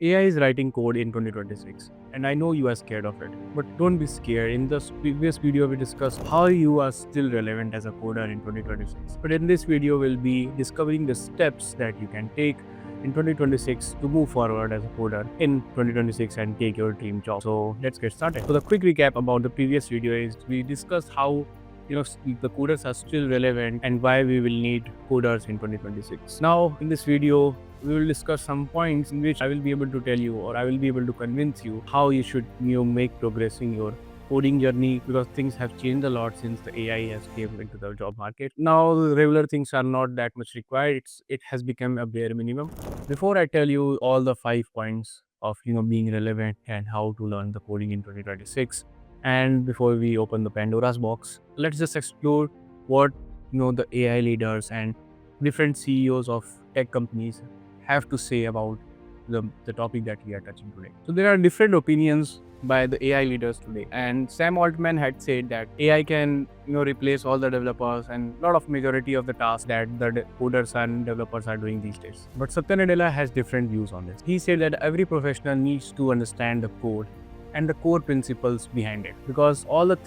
AI is writing code in 2026, and I know you are scared of it. But don't be scared. In the previous video, we discussed how you are still relevant as a coder in 2026. But in this video, we'll be discovering the steps that you can take in 2026 to move forward as a coder in 2026 and take your dream job. So let's get started. So the quick recap about the previous video is we discussed how the coders are still relevant and why we will need coders in 2026. Now in this video we will discuss some points in which I will be able to tell you, or I will be able to convince you how you should make progress in your coding journey, because things have changed a lot since the AI has came into the job market. Now the regular things are not that much required. It has become a bare minimum. Before I tell you all the 5 points of being relevant and how to learn the coding in 2026, and before we open the Pandora's box, let's just explore what the AI leaders and different CEOs of tech companies have to say about the topic that we are touching today. So there are different opinions by the AI leaders today, and Sam Altman had said that AI can replace all the developers and a lot of majority of the tasks that the coders and developers are doing these days. But Satya Nadella has different views on this. He said that every professional needs to understand the code and the core principles behind it, because all the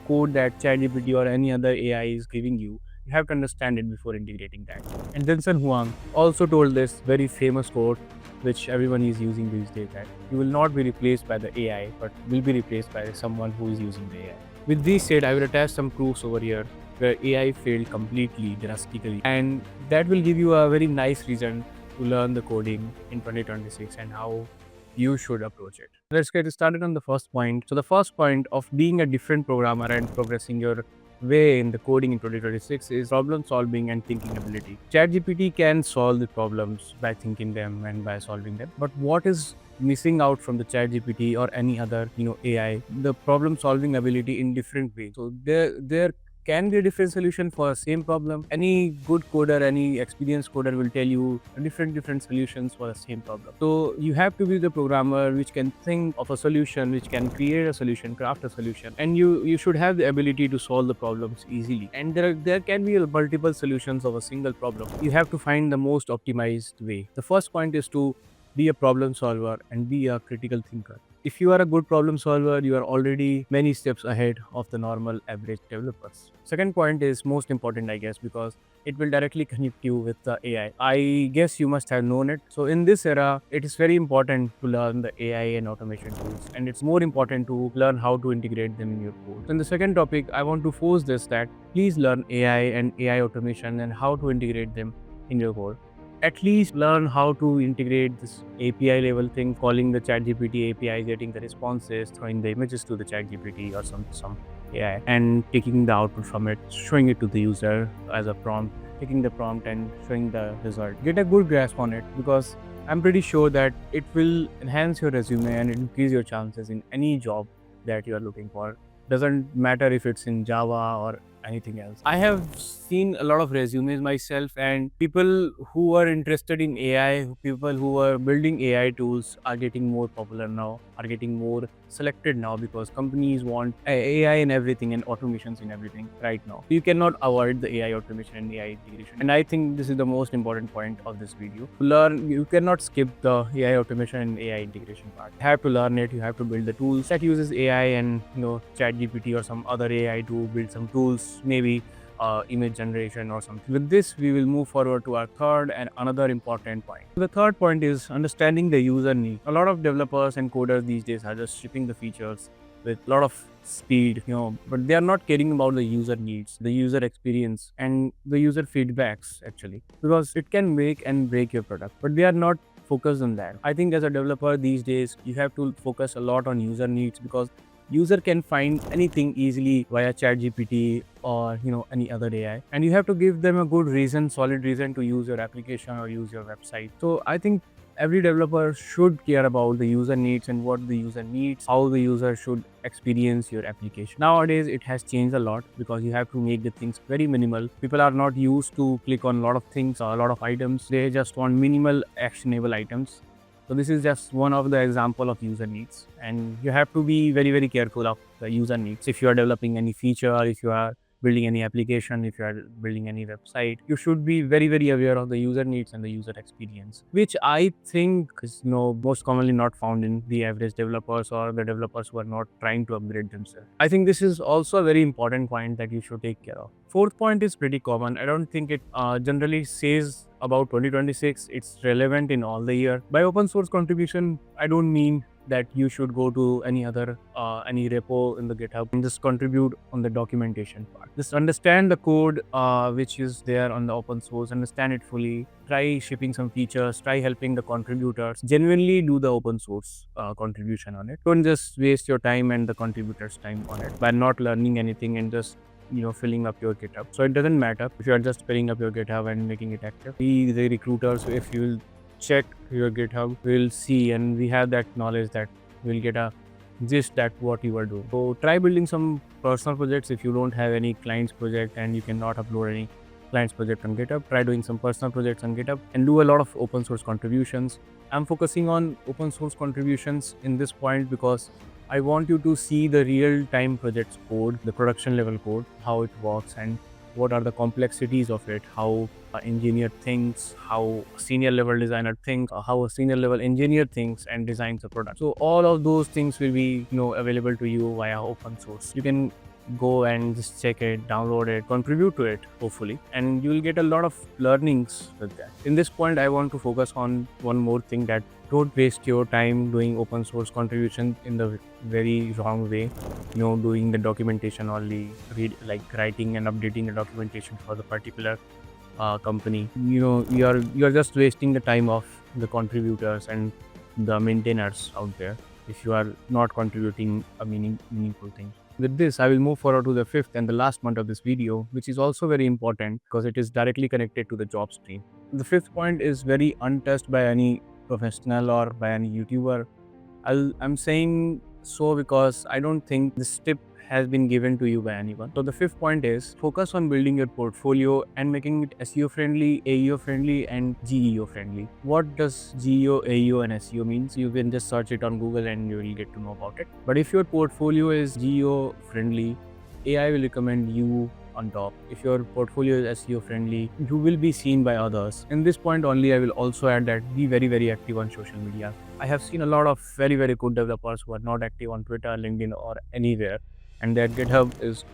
code that ChatGPT or any other AI is giving you have to understand it before integrating that. And Jensen Huang also told this very famous quote, which everyone is using these days, that you will not be replaced by the AI, but will be replaced by someone who is using the AI. With this said, I will attach some proofs over here where AI failed completely, drastically, and that will give you a very nice reason to learn the coding in 2026 and how you should approach it. Let's get started on the first point. So the first point of being a different programmer and progressing your way in the coding in 2026 is problem solving and thinking ability. ChatGPT can solve the problems by thinking them and by solving them. But what is missing out from the ChatGPT or any other AI? The problem solving ability in different ways. So there can be a different solution for the same problem. Any good coder, any experienced coder will tell you different solutions for the same problem. So you have to be the programmer which can think of a solution, which can create a solution, craft a solution, and you should have the ability to solve the problems easily. And there can be multiple solutions of a single problem. You have to find the most optimized way. The first point is to be a problem solver and be a critical thinker. If you are a good problem solver, you are already many steps ahead of the normal average developers. Second point is most important, I guess, because it will directly connect you with the AI. I guess you must have known it. So in this era, it is very important to learn the AI and automation tools, and it's more important to learn how to integrate them in your code. So in the second topic, I want to force this, that please learn AI and AI automation and how to integrate them in your code. At least learn how to integrate this API level thing, calling the ChatGPT API, getting the responses, throwing the images to the ChatGPT or some AI, and taking the output from it, showing it to the user as a prompt, taking the prompt and showing the result. Get a good grasp on it, because I'm pretty sure that it will enhance your resume and increase your chances in any job that you are looking for. Doesn't matter if it's in Java or anything else. I have seen a lot of resumes myself, and people who are interested in AI, people who are building AI tools are getting more popular now, are getting more selected now, because companies want AI in everything and automations in everything right now. You cannot avoid the AI automation and AI integration. And I think this is the most important point of this video. To learn, you cannot skip the AI automation and AI integration part. You have to learn it, you have to build the tools that uses AI and ChatGPT or some other AI to build some tools, maybe image generation or something. With this, we will move forward to our third and another important point. The third point is understanding the user need. A lot of developers and coders these days are just shipping the features with a lot of speed, but they are not caring about the user needs, the user experience, and the user feedbacks, actually, because it can make and break your product, but they are not focused on that. I think as a developer these days, you have to focus a lot on user needs, because user can find anything easily via ChatGPT or any other AI, and you have to give them a good reason, solid reason to use your application or use your website. So I think every developer should care about the user needs and what the user needs, how the user should experience your application. Nowadays it has changed a lot, because you have to make the things very minimal. People are not used to click on a lot of things or a lot of items. They just want minimal actionable items. So this is just one of the example of user needs, and you have to be very careful of the user needs. If you are developing any feature, if you are building any application, if you are building any website, you should be very, very aware of the user needs and the user experience, which I think is most commonly not found in the average developers or the developers who are not trying to upgrade themselves. I think this is also a very important point that you should take care of. Fourth point is pretty common. I don't think it generally says about 2026. It's relevant in all the year. By open source contribution, I don't mean that you should go to any other any repo in the GitHub and just contribute on the documentation part. Just understand the code which is there on the open source, understand it fully, try shipping some features, try helping the contributors, genuinely do the open source contribution on it. Don't just waste your time and the contributors' time on it by not learning anything and just filling up your GitHub. So it doesn't matter if you are just filling up your GitHub and making it active. We, the recruiters, if you will check your GitHub, we'll see, and we have that knowledge that we'll get a gist at what you are doing. So try building some personal projects. If you don't have any clients project and you cannot upload any clients project on GitHub, try doing some personal projects on GitHub and do a lot of open source contributions. I'm focusing on open source contributions in this point because I want you to see the real-time project's code, the production level code, how it works and what are the complexities of it, how engineer thinks, how senior level designer thinks, how a senior level engineer thinks and designs a product. So all of those things will be available to you via open source. You can go and just check it, download it, contribute to it, hopefully, and you will get a lot of learnings with that. In this point, I want to focus on one more thing, that don't waste your time doing open source contribution in the very wrong way. Doing the documentation only, writing and updating the documentation for the particular company. You're just wasting the time of the contributors and the maintainers out there if you are not contributing a meaningful thing. With this, I will move forward to the fifth and the last point of this video, which is also very important because it is directly connected to the job stream. The fifth point is very untouched by any professional or by any YouTuber. I'm saying so because I don't think this tip has been given to you by anyone. So the fifth point is focus on building your portfolio and making it SEO friendly, AEO friendly and GEO friendly. What does GEO, AEO and SEO means? You can just search it on Google and you will get to know about it. But if your portfolio is GEO friendly, AI will recommend you on top. If your portfolio is SEO friendly, you will be seen by others. In this point only, I will also add that be very, very active on social media. I have seen a lot of very, very good developers who are not active on Twitter, LinkedIn or anywhere, and their GitHub is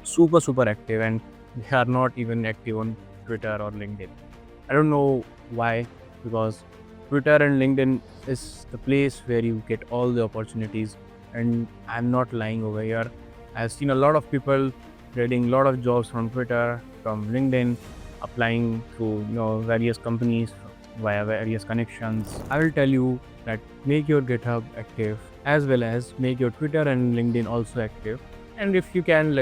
super, super active and they are not even active on Twitter or LinkedIn. I don't know why, because Twitter and LinkedIn is the place where you get all the opportunities, and I'm not lying over here. I've seen a lot of people getting a lot of jobs from Twitter, from LinkedIn, applying to various companies via various connections. I will tell you that make your GitHub active as well as make your Twitter and LinkedIn also active. And if you can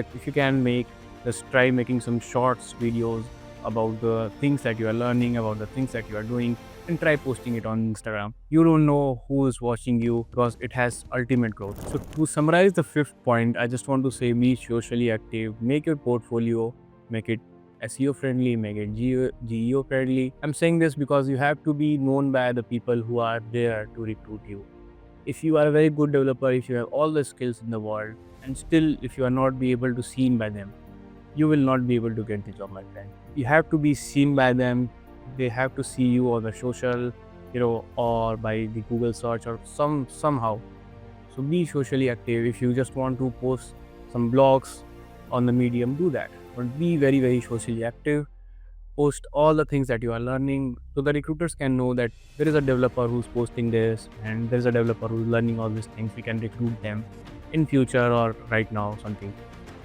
just try making some shorts videos about the things that you are learning, about the things that you are doing, and try posting it on Instagram. You don't know who is watching you because it has ultimate growth. So to summarize the fifth point, I just want to say be socially active, make your portfolio, make it SEO friendly, make it GEO friendly. I'm saying this because you have to be known by the people who are there to recruit you. If you are a very good developer, if you have all the skills in the world, and still if you are not be able to seen by them, you will not be able to get the job, my friend. You have to be seen by them. They have to see you on the social, or by the Google search or somehow. So be socially active. If you just want to post some blogs on the Medium, do that. But be very, very socially active. Post all the things that you are learning so the recruiters can know that there is a developer who's posting this and there's a developer who's learning all these things. We can recruit them in future or right now, something,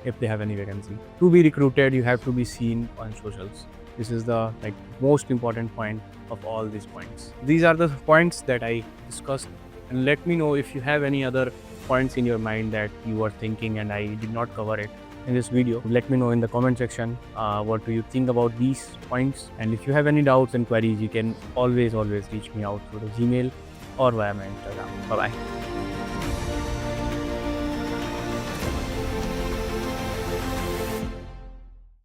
if they have any vacancy. To be recruited, you have to be seen on socials. This is the most important point of all these points. These are the points that I discussed, and let me know if you have any other points in your mind that you are thinking and I did not cover it in this video. Let me know in the comment section what do you think about these points, and if you have any doubts and queries, you can always reach me out through the Gmail or via my Instagram. Bye bye.